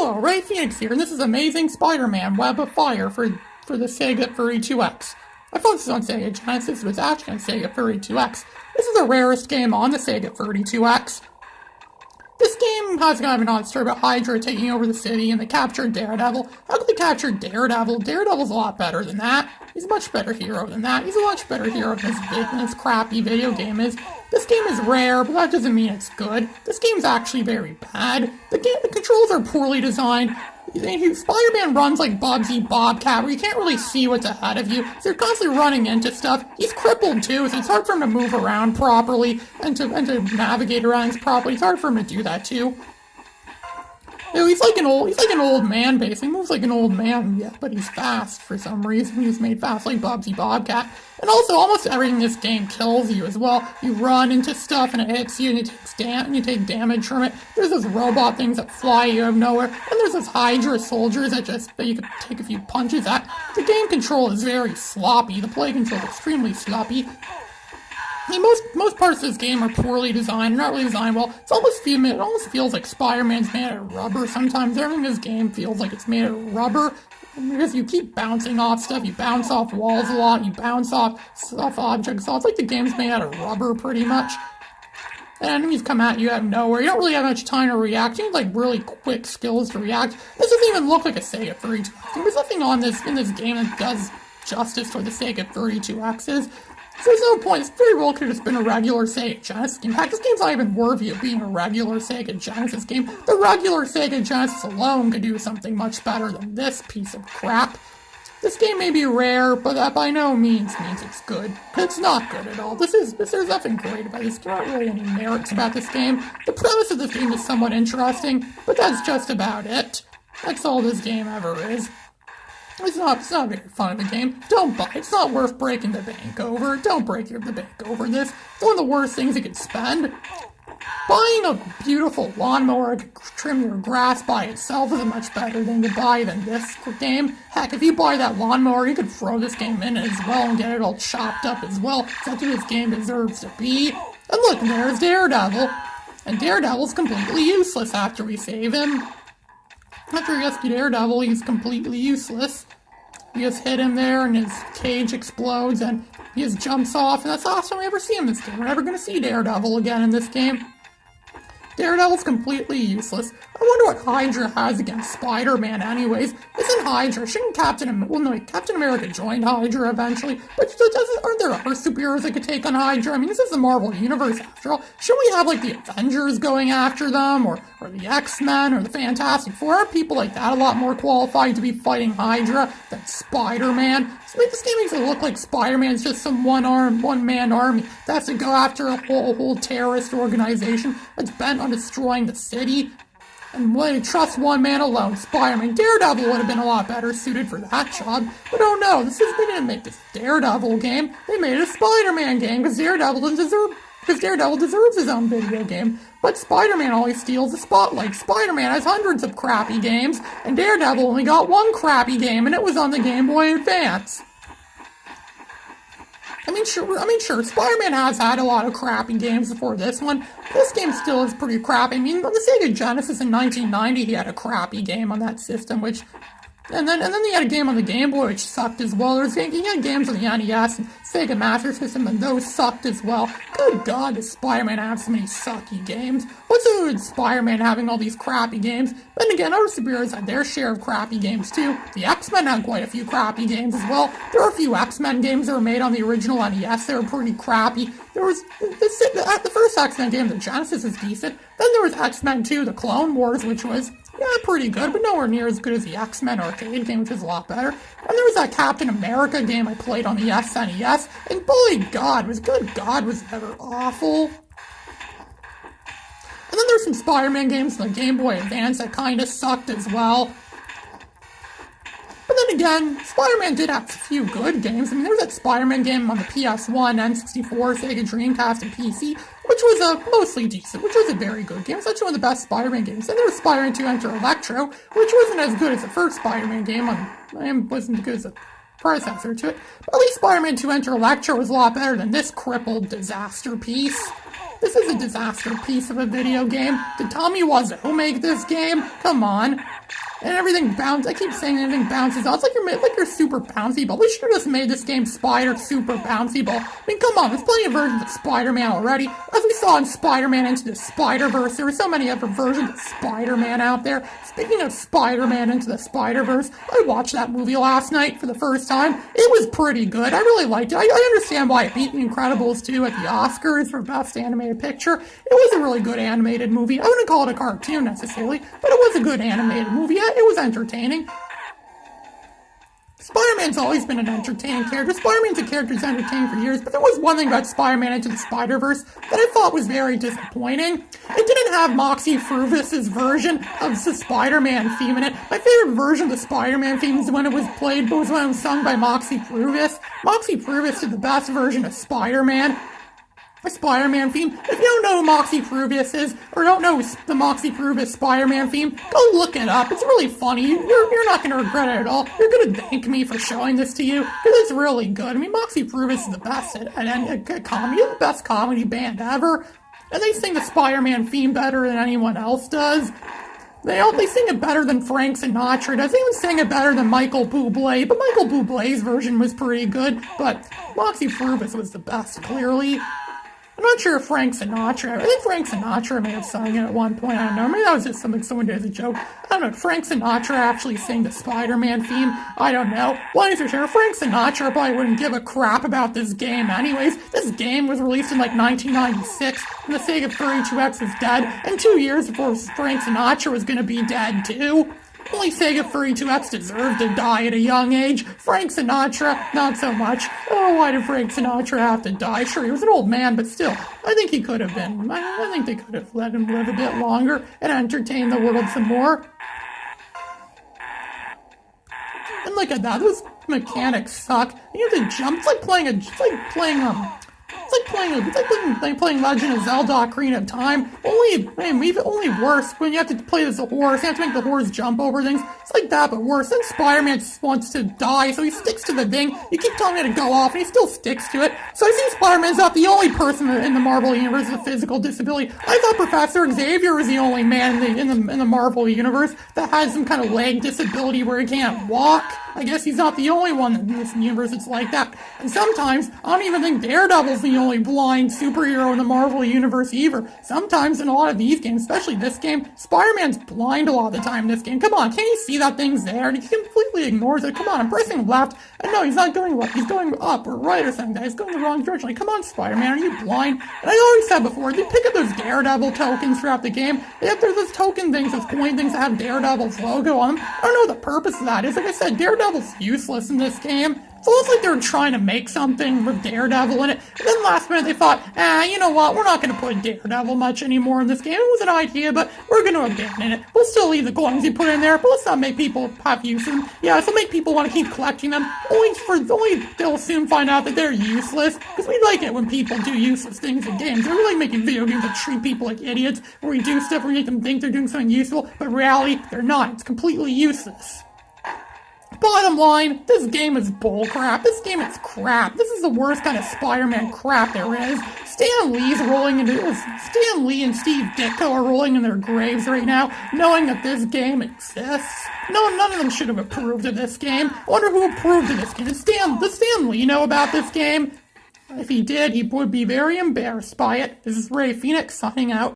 Hello, Ray Phoenix here, and this is Amazing Spider-Man Web of Fire for the Sega 32X. I thought this was on Sega Genesis, but it's actually on Sega 32X. This is the rarest game on the Sega 32X. This game has kind of an odd story about Hydra taking over the city, and they captured Daredevil. How could they capture Daredevil? Daredevil's a lot better than that. He's a much better hero than that. He's a much better hero than this crappy video game is. This game is rare, but that doesn't mean it's good. This game's actually very bad. The controls are poorly designed. Spider-Man runs like Bugsy Bobcat, where you can't really see what's ahead of you, so you're constantly running into stuff. He's crippled too, so it's hard for him to move around properly and to navigate around properly. It's hard for him to do that too. You know, he's like an old man, basically. He moves like an old man, yeah, but he's fast for some reason. He's made fast like Bugsy Bobcat. And also, almost everything in this game kills you as well. You run into stuff and it hits you and you take damage from it. There's those robot things that fly you out of nowhere. And there's those Hydra soldiers that you can take a few punches at. The game control is very sloppy. The play control is extremely sloppy. I mean, most parts of this game are poorly designed, not really designed well. It almost feels like Spider-Man's made out of rubber sometimes. Everything in this game feels like it's made out of rubber, because you keep bouncing off stuff, you bounce off walls a lot, you bounce off objects, so it's like the game's made out of rubber, pretty much. And enemies come at you out of nowhere. You don't really have much time to react. You need, like, really quick skills to react. This doesn't even look like a Sega 32X. There's nothing in this game that does justice for the Sega 32X's. So there's no point. It's very well could have just been a regular Sega Genesis game. In fact, this game's not even worthy of being a regular Sega Genesis game. The regular Sega Genesis alone could do something much better than this piece of crap. This game may be rare, but that by no means it's good. It's not good at all. There's nothing great about this. There aren't really any merits about this game. The premise of this game is somewhat interesting, but that's just about it. That's all this game ever is. It's not very fun of a game. Don't buy it. It's not worth breaking the bank over. Don't break the bank over this. It's one of the worst things you could spend. Buying a beautiful lawnmower to trim your grass by itself is a much better thing to buy than this game. Heck, if you buy that lawnmower, you could throw this game in as well and get it all chopped up as well. That's what this game deserves to be. And look, there's Daredevil. And Daredevil's completely useless after we save him. After we rescue Daredevil, he's completely useless. We just hit him there, and his cage explodes, and he just jumps off, and that's the last time we ever see him in this game. We're never going to see Daredevil again in this game. Daredevil's completely useless. I wonder what Hydra has against Spider-Man anyways. Isn't Hydra, shouldn't Captain America joined Hydra eventually, but aren't there other superheroes that could take on Hydra? I mean, this is the Marvel Universe after all. Shouldn't we have, like, the Avengers going after them, or the X-Men, or the Fantastic Four? Aren't people like that a lot more qualified to be fighting Hydra than Spider-Man? So this game makes it look like Spider-Man's just some one-man army that has to go after a whole terrorist organization that's bent on destroying the city. And when trust one man alone, Spider-Man. Daredevil would have been a lot better suited for that job. But oh no, they didn't make this Daredevil game. They made it a Spider-Man game because Daredevil deserves his own video game. But Spider-Man always steals the spotlight. Spider-Man has hundreds of crappy games, and Daredevil only got one crappy game, and it was on the Game Boy Advance. I mean, sure, Spider-Man has had a lot of crappy games before this one. This game still is pretty crappy. I mean, on the Sega Genesis in 1990, he had a crappy game on that system, and then he had a game on the Game Boy which sucked as well. He had games on the NES and Sega Master System, and those sucked as well. Good God, does Spider-Man have so many sucky games? What's it with Spider-Man having all these crappy games? Then again, other superheroes had their share of crappy games too. The X-Men had quite a few crappy games as well. There were a few X-Men games that were made on the original NES. They were pretty crappy. There was the first X-Men game, the Genesis, is decent. Then there was X-Men 2, the Clone Wars, which was pretty good, but nowhere near as good as the X-Men arcade game, which is a lot better. And there was that Captain America game I played on the SNES, and good God, was ever awful. And then there's some Spider-Man games on the Game Boy Advance that kinda sucked as well. But then again, Spider-Man did have a few good games. I mean, there was that Spider-Man game on the PS1, N64, Sega Dreamcast, and PC, which was mostly decent, which was a very good game. It's actually one of the best Spider-Man games. Then there was Spider-Man 2 Enter Electro, which wasn't as good as the first Spider-Man game, wasn't as good as the predecessor to it. But at least Spider-Man 2 Enter Electro was a lot better than this crippled disaster piece. This is a disaster piece of a video game. Did Tommy Wiseau make this game? Come on. And everything bounces. I keep saying everything bounces out. It's like you're super bouncy ball. We should have just made this game Spider Super Bouncy Ball. I mean, come on, there's plenty of versions of Spider-Man already. As we saw in Spider-Man Into the Spider-Verse, there were so many other versions of Spider-Man out there. Speaking of Spider-Man Into the Spider-Verse, I watched that movie last night for the first time. It was pretty good. I really liked it. I understand why it beat The Incredibles 2 at the Oscars for Best Animated Picture. It was a really good animated movie. I wouldn't call it a cartoon necessarily, but it was a good animated movie. It was entertaining. Spider-Man's always been an entertaining character. Spider-Man's a character who's entertaining for years, but there was one thing about Spider-Man Into the Spider-Verse that I thought was very disappointing. It didn't have Moxie Fruvis' version of the Spider-Man theme in it. My favorite version of the Spider-Man theme was when it was played, but was when it was sung by Moxie Fruvis. Moxie Fruvis did the best version of Spider-Man. The Spider-Man theme. If you don't know who Moxie Fruvis is, or don't know the Moxie Fruvis Spider-Man theme, go look it up. It's really funny. You're not going to regret it at all. You're going to thank me for showing this to you, because it's really good. I mean, Moxie Fruvis is the best at comedy. They're the best comedy band ever. And they sing the Spider-Man theme better than anyone else does. They sing it better than Frank Sinatra does. They even sing it better than Michael Bublé, but Michael Bublé's version was pretty good. But Moxie Fruvis was the best, clearly. I'm not sure if Frank Sinatra, I think Frank Sinatra may have sung it at one point, I don't know, maybe that was just something someone did as a joke. I don't know, did Frank Sinatra actually sing the Spider-Man theme? I don't know. One thing's for sure, Frank Sinatra probably wouldn't give a crap about this game anyways. This game was released in like 1996, and the Sega 32X was dead, and 2 years before Frank Sinatra was gonna be dead too. Only Sega 32X deserved to die at a young age. Frank Sinatra, not so much. Oh, why did Frank Sinatra have to die? Sure, he was an old man, but still, I think he could have been. I think they could have let him live a bit longer and entertain the world some more. And look at that, those mechanics suck. You have to jump. It's like playing Legend of Zelda Ocarina of Time. Only worse when you have to play as a horse. You have to make the horse jump over things. It's like that, but worse. Then Spider-Man just wants to die, so he sticks to the thing. You keep telling him to go off, and he still sticks to it. So I see Spider-Man's not the only person in the Marvel Universe with a physical disability. I thought Professor Xavier was the only man in the Marvel Universe that has some kind of leg disability where he can't walk. I guess he's not the only one in this universe that's like that. And sometimes, I don't even think Daredevil's the only blind superhero in the Marvel Universe either. Sometimes in a lot of these games, especially this game, Spider-Man's blind a lot of the time in this game. Come on, can't you see that thing's there? And he completely ignores it. Come on, I'm pressing left. And no, he's not going left. He's going up or right or something. He's going the wrong direction. Like, come on, Spider-Man, are you blind? And I already said before, they pick up those Daredevil tokens throughout the game. There's those token things, those coin things that have Daredevil's logo on them. I don't know what the purpose of that is. Like I said, Daredevil's useless in this game. It's almost like they were trying to make something with Daredevil in it. And then last minute they thought, you know what, we're not going to put Daredevil much anymore in this game. It was an idea, but we're going to abandon it. We'll still leave the coins you put in there, but let's not make people have use of them. Yeah, this will make people want to keep collecting them. Only they'll soon find out that they're useless. Because we like it when people do useless things in games. We like making video games that treat people like idiots, where we do stuff where we make them think they're doing something useful, but in reality, they're not. It's completely useless. Bottom line, this game is bullcrap. This game is crap. This is the worst kind of Spider-Man crap there is. Stan Lee and Steve Ditko are rolling in their graves right now, knowing that this game exists. No, none of them should have approved of this game. I wonder who approved of this game. Does Stan Lee know about this game? If he did, he would be very embarrassed by it. This is Ray Phoenix signing out.